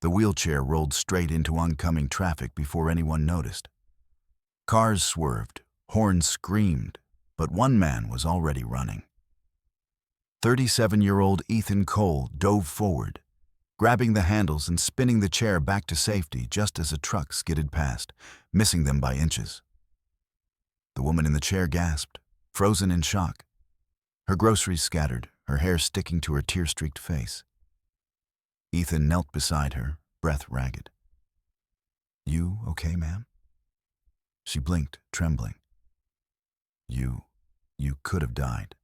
The wheelchair rolled straight into oncoming traffic before anyone noticed. Cars swerved, horns screamed, but one man was already running. 37-year-old Ethan Cole dove forward, grabbing the handles and spinning the chair back to safety just as a truck skidded past, missing them by inches. The woman in the chair gasped, frozen in shock. Her groceries scattered, her hair sticking to her tear-streaked face. Ethan knelt beside her, breath ragged. "You okay, ma'am?" She blinked, trembling. You could have died."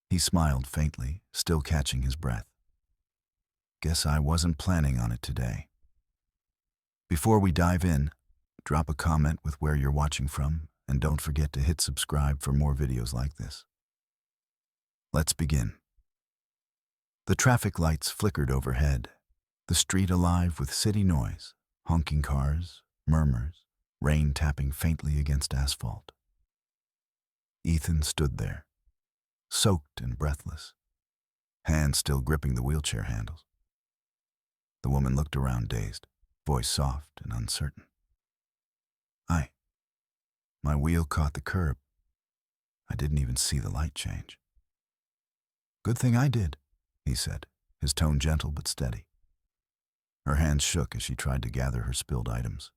He smiled faintly, still catching his breath. "Guess I wasn't planning on it today." Before we dive in, drop a comment with where you're watching from, and don't forget to hit subscribe for more videos like this. Let's begin. The traffic lights flickered overhead, the street alive with city noise, honking cars, murmurs, rain tapping faintly against asphalt. Ethan stood there, soaked and breathless, hands still gripping the wheelchair handles. The woman looked around dazed, voice soft and uncertain. My wheel caught the curb. I didn't even see the light change." "Good thing I did," he said, his tone gentle but steady. Her hands shook as she tried to gather her spilled items.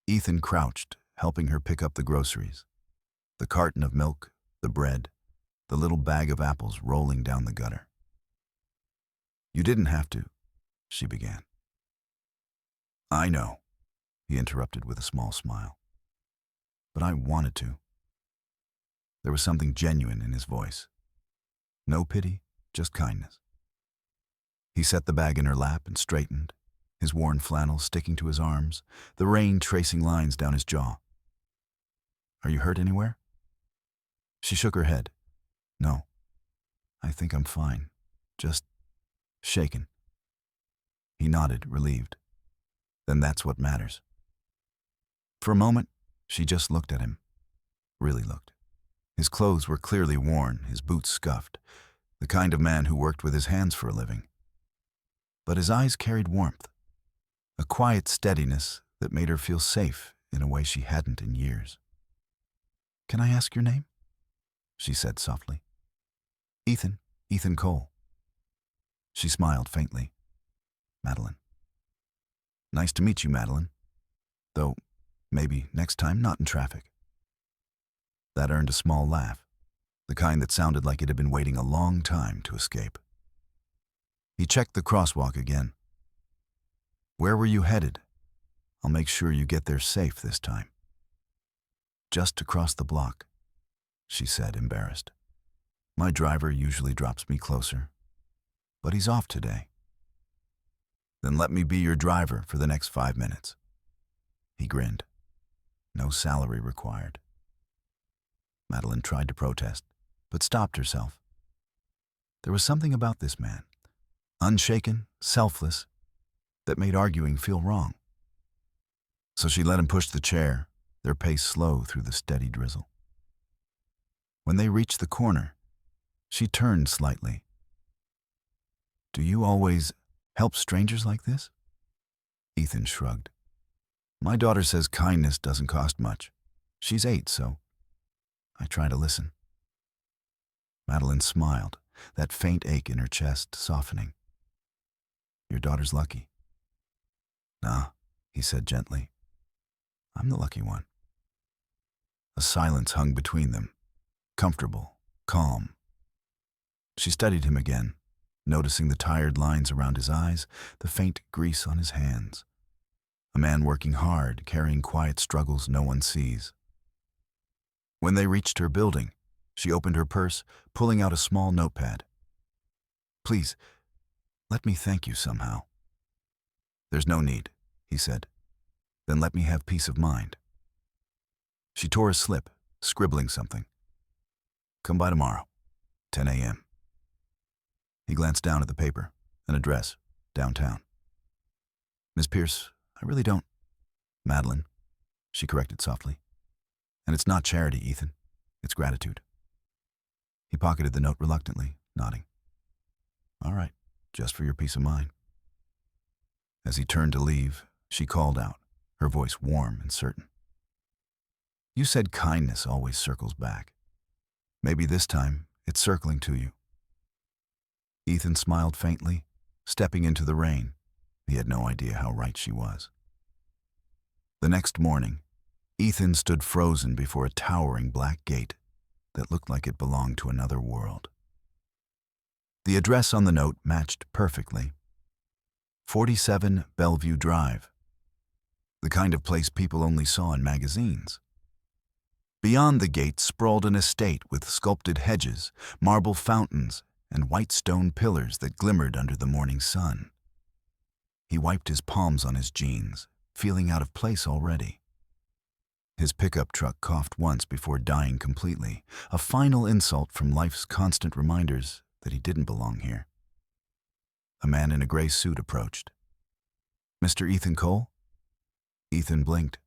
Ethan crouched, helping her pick up the groceries, the carton of milk, the bread, the little bag of apples rolling down the gutter. "You didn't have to," she began. "I know," he interrupted with a small smile. "But I wanted to." There was something genuine in his voice. No pity, just kindness. He set the bag in her lap and straightened, his worn flannel sticking to his arms, the rain tracing lines down his jaw. "Are you hurt anywhere?" She shook her head. "No, I think I'm fine. Just shaken." He nodded, relieved. "Then that's what matters." For a moment, she just looked at him. Really looked. His clothes were clearly worn, his boots scuffed, the kind of man who worked with his hands for a living. But his eyes carried warmth, a quiet steadiness that made her feel safe in a way she hadn't in years. "Can I ask your name?" she said softly. Ethan Cole." She smiled faintly. "Madeline." "Nice to meet you, Madeline. Though, maybe next time not in traffic." That earned a small laugh, the kind that sounded like it had been waiting a long time to escape. He checked the crosswalk again. "Where were you headed? I'll make sure you get there safe this time." "Just across the block," she said, embarrassed. "My driver usually drops me closer, but he's off today." "Then let me be your driver for the next 5 minutes." He grinned. No salary required. Madeline tried to protest, but stopped herself. There was something about this man, unshaken, selfless, that made arguing feel wrong. So she let him push the chair, their pace slow through the steady drizzle. When they reached the corner, she turned slightly. "Do you always help strangers like this?" Ethan shrugged. "My daughter says kindness doesn't cost much. She's 8, so I try to listen." Madeline smiled, that faint ache in her chest softening. "Your daughter's lucky." "Nah," he said gently. "I'm the lucky one." A silence hung between them, comfortable, calm. She studied him again, noticing the tired lines around his eyes, the faint grease on his hands. A man working hard, carrying quiet struggles no one sees. When they reached her building, she opened her purse, pulling out a small notepad. "Please, let me thank you somehow." "There's no need," he said. "Then let me have peace of mind." She tore a slip, scribbling something. "Come by tomorrow, 10 a.m. He glanced down at the paper, an address, downtown. "Miss Pierce, I really don't—" "Madeline," she corrected softly. "And it's not charity, Ethan. It's gratitude." He pocketed the note reluctantly, nodding. "All right, just for your peace of mind." As he turned to leave, she called out, her voice warm and certain. "You said kindness always circles back. Maybe this time it's circling to you." Ethan smiled faintly, stepping into the rain. He had no idea how right she was. The next morning, Ethan stood frozen before a towering black gate that looked like it belonged to another world. The address on the note matched perfectly. 47 Bellevue Drive. The kind of place people only saw in magazines. Beyond the gate sprawled an estate with sculpted hedges, marble fountains, and white stone pillars that glimmered under the morning sun. He wiped his palms on his jeans, feeling out of place already. His pickup truck coughed once before dying completely, a final insult from life's constant reminders that he didn't belong here. A man in a gray suit approached. "Mr. Ethan Cole?" Ethan blinked.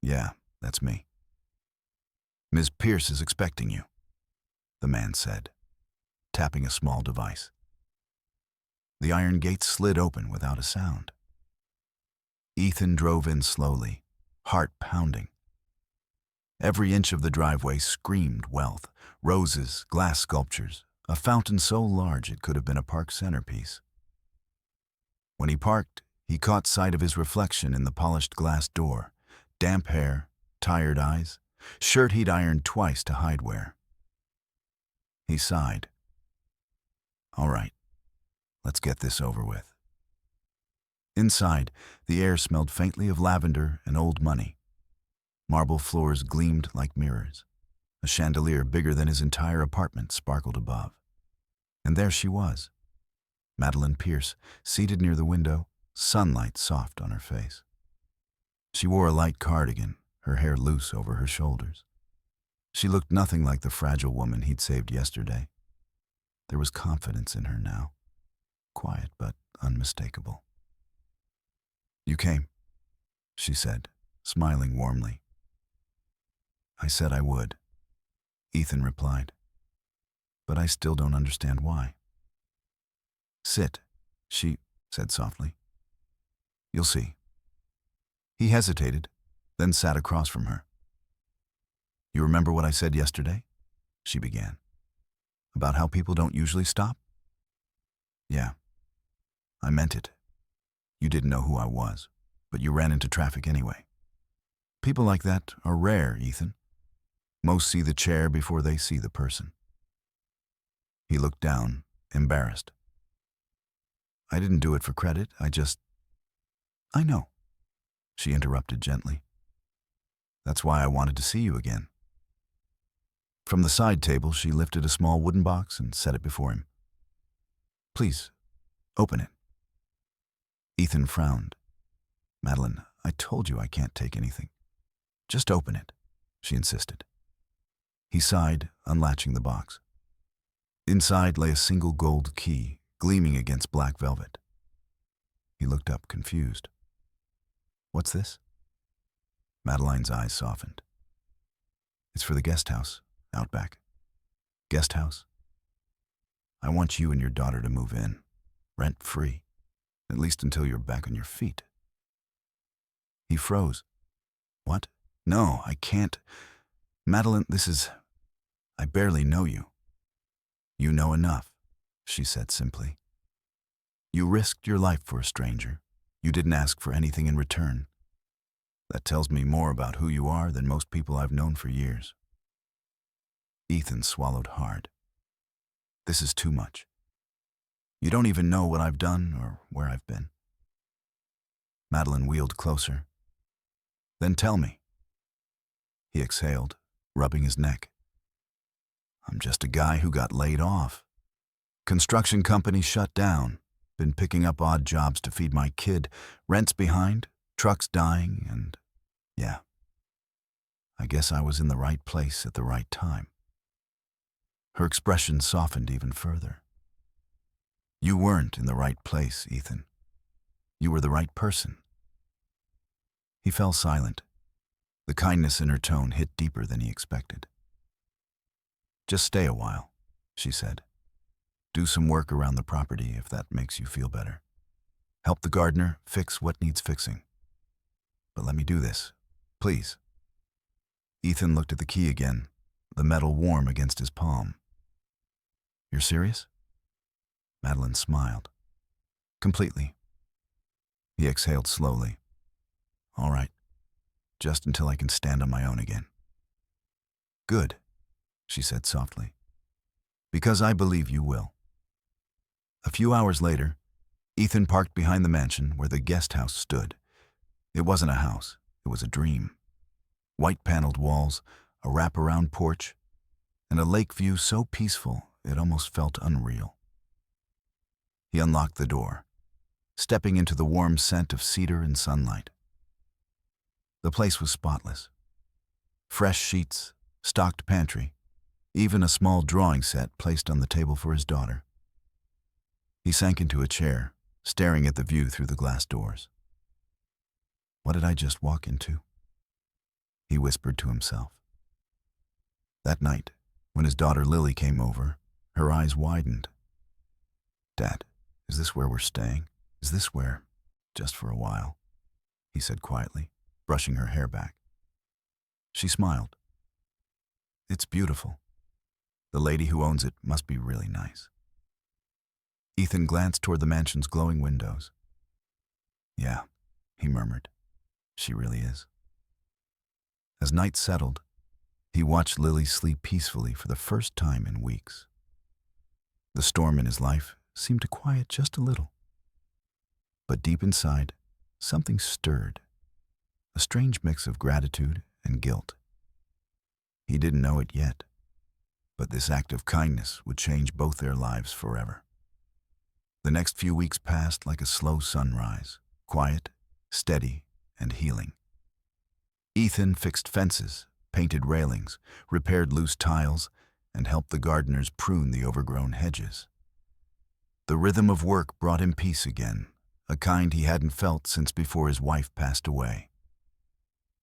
Yeah, that's me." "Ms. Pierce is expecting you," the man said, tapping a small device. The iron gate slid open without a sound. Ethan drove in slowly, heart pounding. Every inch of the driveway screamed wealth: roses, glass sculptures, a fountain so large it could have been a park centerpiece. When he parked, he caught sight of his reflection in the polished glass door: damp hair, tired eyes, shirt he'd ironed twice to hide wear. He sighed. "All right, let's get this over with." Inside, the air smelled faintly of lavender and old money. Marble floors gleamed like mirrors. A chandelier bigger than his entire apartment sparkled above. And there she was, Madeline Pierce, seated near the window, sunlight soft on her face. She wore a light cardigan, her hair loose over her shoulders. She looked nothing like the fragile woman he'd saved yesterday. There was confidence in her now, quiet but unmistakable. "You came," she said, smiling warmly. "I said I would," Ethan replied. "But I still don't understand why." "Sit," she said softly. "You'll see." He hesitated, then sat across from her. "You remember what I said yesterday?" she began. "About how people don't usually stop?" "Yeah, I meant it. You didn't know who I was, but you ran into traffic anyway. People like that are rare, Ethan. Most see the chair before they see the person." He looked down, embarrassed. "I didn't do it for credit, I know," she interrupted gently. "That's why I wanted to see you again." From the side table, she lifted a small wooden box and set it before him. "Please, open it." Ethan frowned. "Madeline, I told you I can't take anything. Just open it," she insisted. He sighed, unlatching the box. Inside lay a single gold key, gleaming against black velvet. He looked up, confused. "What's this?" Madeline's eyes softened. "It's for the guest house, out back." "Guest house?" "I want you and your daughter to move in, rent-free, at least until you're back on your feet." He froze. "What? No, I can't. Madeline, I barely know you." "You know enough," she said simply. "You risked your life for a stranger. You didn't ask for anything in return. That tells me more about who you are than most people I've known for years." Ethan swallowed hard. "This is too much. You don't even know what I've done or where I've been." Madeline wheeled closer. "Then tell me." He exhaled, rubbing his neck. "I'm just a guy who got laid off. Construction company shut down. Been picking up odd jobs to feed my kid. Rent's behind, trucks dying, and yeah. I guess I was in the right place at the right time." Her expression softened even further. "You weren't in the right place, Ethan. You were the right person." He fell silent. The kindness in her tone hit deeper than he expected. "Just stay a while," she said. "Do some work around the property if that makes you feel better." Help the gardener fix what needs fixing. But let me do this, please. Ethan looked at the key again, the metal warm against his palm. You're serious? Madeline smiled. Completely. He exhaled slowly. All right, just until I can stand on my own again. Good, she said softly. Because I believe you will. A few hours later, Ethan parked behind the mansion where the guest house stood. It wasn't a house, it was a dream. White-paneled walls, a wraparound porch, and a lake view so peaceful it almost felt unreal. He unlocked the door, stepping into the warm scent of cedar and sunlight. The place was spotless. Fresh sheets, stocked pantry, even a small drawing set placed on the table for his daughter. He sank into a chair, staring at the view through the glass doors. What did I just walk into? He whispered to himself. That night, when his daughter Lily came over, her eyes widened. Dad, is this where we're staying? Is this where? Just for a while, he said quietly, brushing her hair back. She smiled. It's beautiful. The lady who owns it must be really nice. Ethan glanced toward the mansion's glowing windows. Yeah, he murmured. She really is. As night settled, he watched Lily sleep peacefully for the first time in weeks. The storm in his life seemed to quiet just a little. But deep inside, something stirred, a strange mix of gratitude and guilt. He didn't know it yet, but this act of kindness would change both their lives forever. The next few weeks passed like a slow sunrise, quiet, steady, and healing. Ethan fixed fences, painted railings, repaired loose tiles, and helped the gardeners prune the overgrown hedges. The rhythm of work brought him peace again, a kind he hadn't felt since before his wife passed away.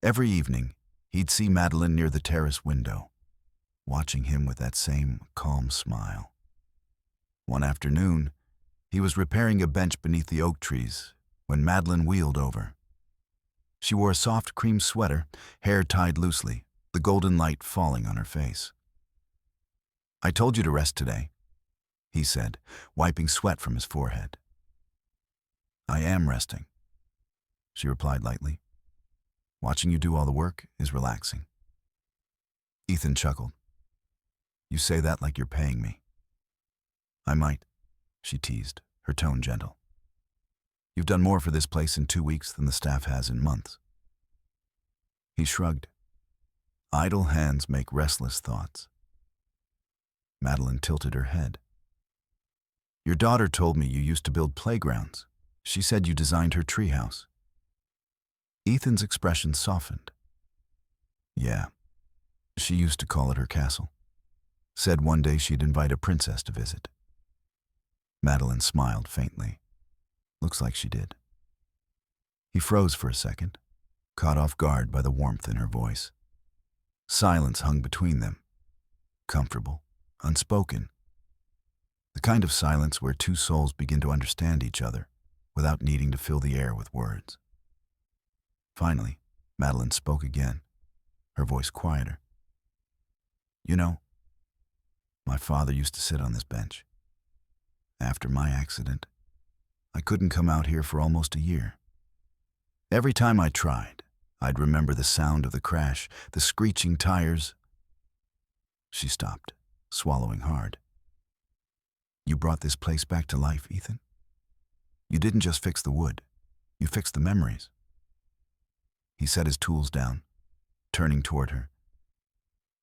Every evening, he'd see Madeline near the terrace window, watching him with that same calm smile. One afternoon, he was repairing a bench beneath the oak trees when Madeline wheeled over. She wore a soft cream sweater, hair tied loosely, the golden light falling on her face. I told you to rest today, he said, wiping sweat from his forehead. I am resting, she replied lightly. Watching you do all the work is relaxing. Ethan chuckled. You say that like you're paying me. I might, she teased, her tone gentle. You've done more for this place in 2 weeks than the staff has in months. He shrugged. Idle hands make restless thoughts. Madeline tilted her head. Your daughter told me you used to build playgrounds. She said you designed her treehouse. Ethan's expression softened. Yeah, she used to call it her castle. Said one day she'd invite a princess to visit. Madeline smiled faintly. Looks like she did. He froze for a second, caught off guard by the warmth in her voice. Silence hung between them, comfortable, unspoken. The kind of silence where two souls begin to understand each other without needing to fill the air with words. Finally, Madeline spoke again, her voice quieter. You know, my father used to sit on this bench. After my accident, I couldn't come out here for almost a year. Every time I tried, I'd remember the sound of the crash, the screeching tires. She stopped, swallowing hard. You brought this place back to life, Ethan. You didn't just fix the wood, you fixed the memories. He set his tools down, turning toward her.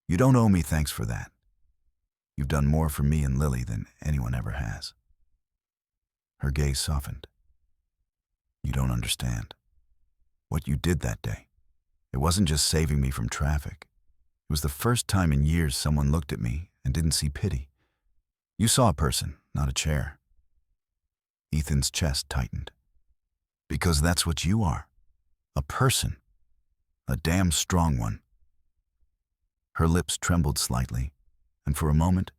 You don't owe me thanks for that. You've done more for me and Lily than anyone ever has. Her gaze softened. You don't understand. What you did that day, it wasn't just saving me from traffic. It was the first time in years someone looked at me and didn't see pity. You saw a person, not a chair. Ethan's chest tightened. Because that's what you are. A person. A damn strong one. Her lips trembled slightly, and for a moment,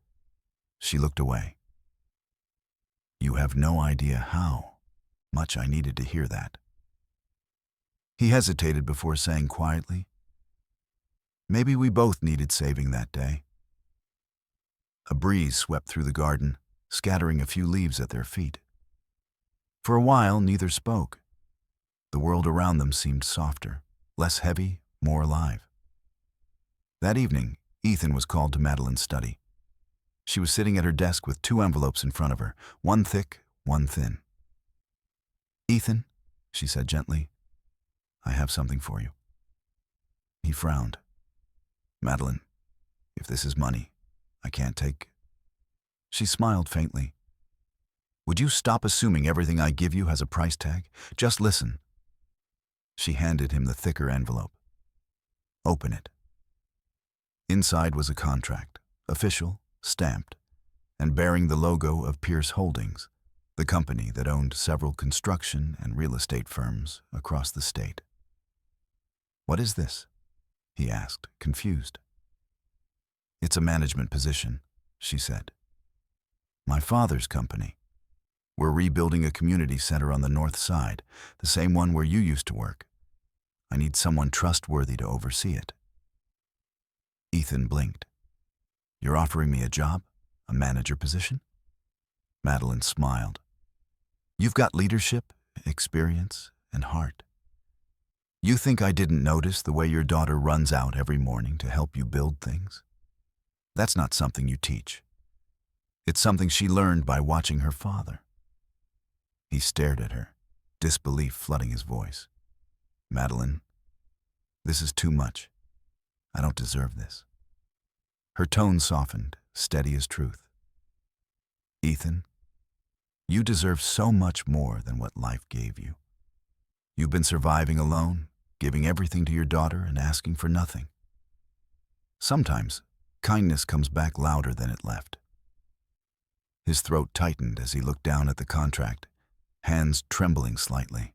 she looked away. You have no idea how, Much I needed to hear that. He hesitated before saying quietly, "Maybe we both needed saving that day." A breeze swept through the garden, scattering a few leaves at their feet. For a while, neither spoke. The world around them seemed softer, less heavy, more alive. That evening, Ethan was called to Madeline's study. She was sitting at her desk with 2 envelopes in front of her, one thick, one thin. "Ethan," she said gently, "I have something for you." He frowned. "Madeline, if this is money, I can't take." She smiled faintly. "Would you stop assuming everything I give you has a price tag? Just listen." She handed him the thicker envelope. "Open it." Inside was a contract, official, stamped, and bearing the logo of Pierce Holdings, the company that owned several construction and real estate firms across the state. "What is this?" he asked, confused. "It's a management position," she said. "My father's company. We're rebuilding a community center on the north side, the same one where you used to work. I need someone trustworthy to oversee it." Ethan blinked. "You're offering me a job? A manager position?" Madeline smiled. "You've got leadership, experience, and heart. You think I didn't notice the way your daughter runs out every morning to help you build things? That's not something you teach. It's something she learned by watching her father." He stared at her, disbelief flooding his voice. "Madeline, this is too much. I don't deserve this." Her tone softened, steady as truth. "Ethan, you deserve so much more than what life gave you. You've been surviving alone, giving everything to your daughter and asking for nothing. Sometimes, kindness comes back louder than it left." His throat tightened as he looked down at the contract, hands trembling slightly.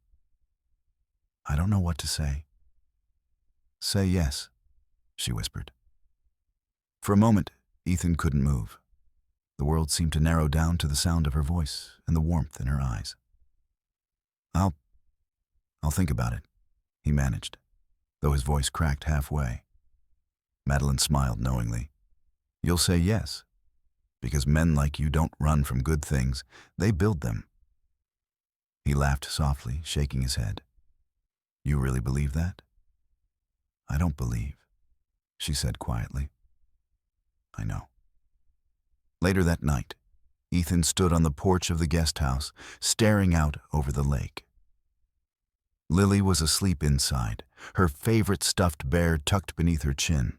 "I don't know what to say." "Say yes," she whispered. For a moment, Ethan couldn't move. The world seemed to narrow down to the sound of her voice and the warmth in her eyes. I'll think about it," he managed, though his voice cracked halfway. Madeline smiled knowingly. "You'll say yes, because men like you don't run from good things, they build them." He laughed softly, shaking his head. "You really believe that?" "I don't believe," she said quietly. "I know." Later that night, Ethan stood on the porch of the guest house, staring out over the lake. Lily was asleep inside, her favorite stuffed bear tucked beneath her chin.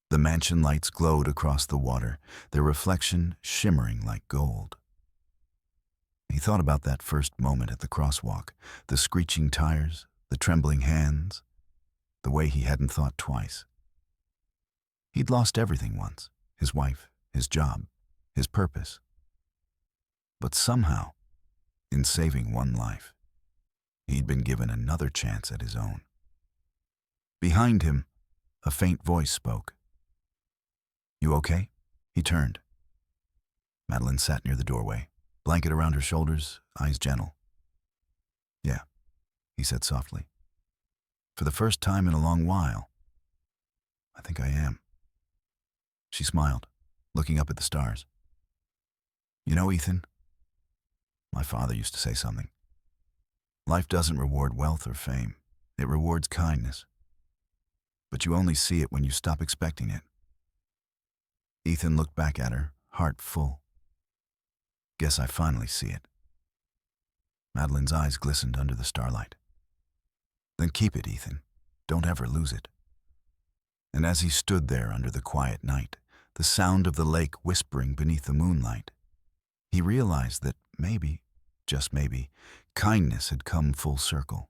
The mansion lights glowed across the water, their reflection shimmering like gold. He thought about that first moment at the crosswalk, the screeching tires, the trembling hands, the way he hadn't thought twice. He'd lost everything once, his wife, his job, his purpose. But somehow, in saving one life, he'd been given another chance at his own. Behind him, a faint voice spoke. "You okay?" He turned. Madeline sat near the doorway, blanket around her shoulders, eyes gentle. "Yeah," he said softly. "For the first time in a long while, I think I am." She smiled, looking up at the stars. "You know, Ethan, my father used to say something. Life doesn't reward wealth or fame. It rewards kindness. But you only see it when you stop expecting it." Ethan looked back at her, heart full. "Guess I finally see it." Madeline's eyes glistened under the starlight. "Then keep it, Ethan. Don't ever lose it." And as he stood there under the quiet night, the sound of the lake whispering beneath the moonlight, he realized that maybe, just maybe, kindness had come full circle.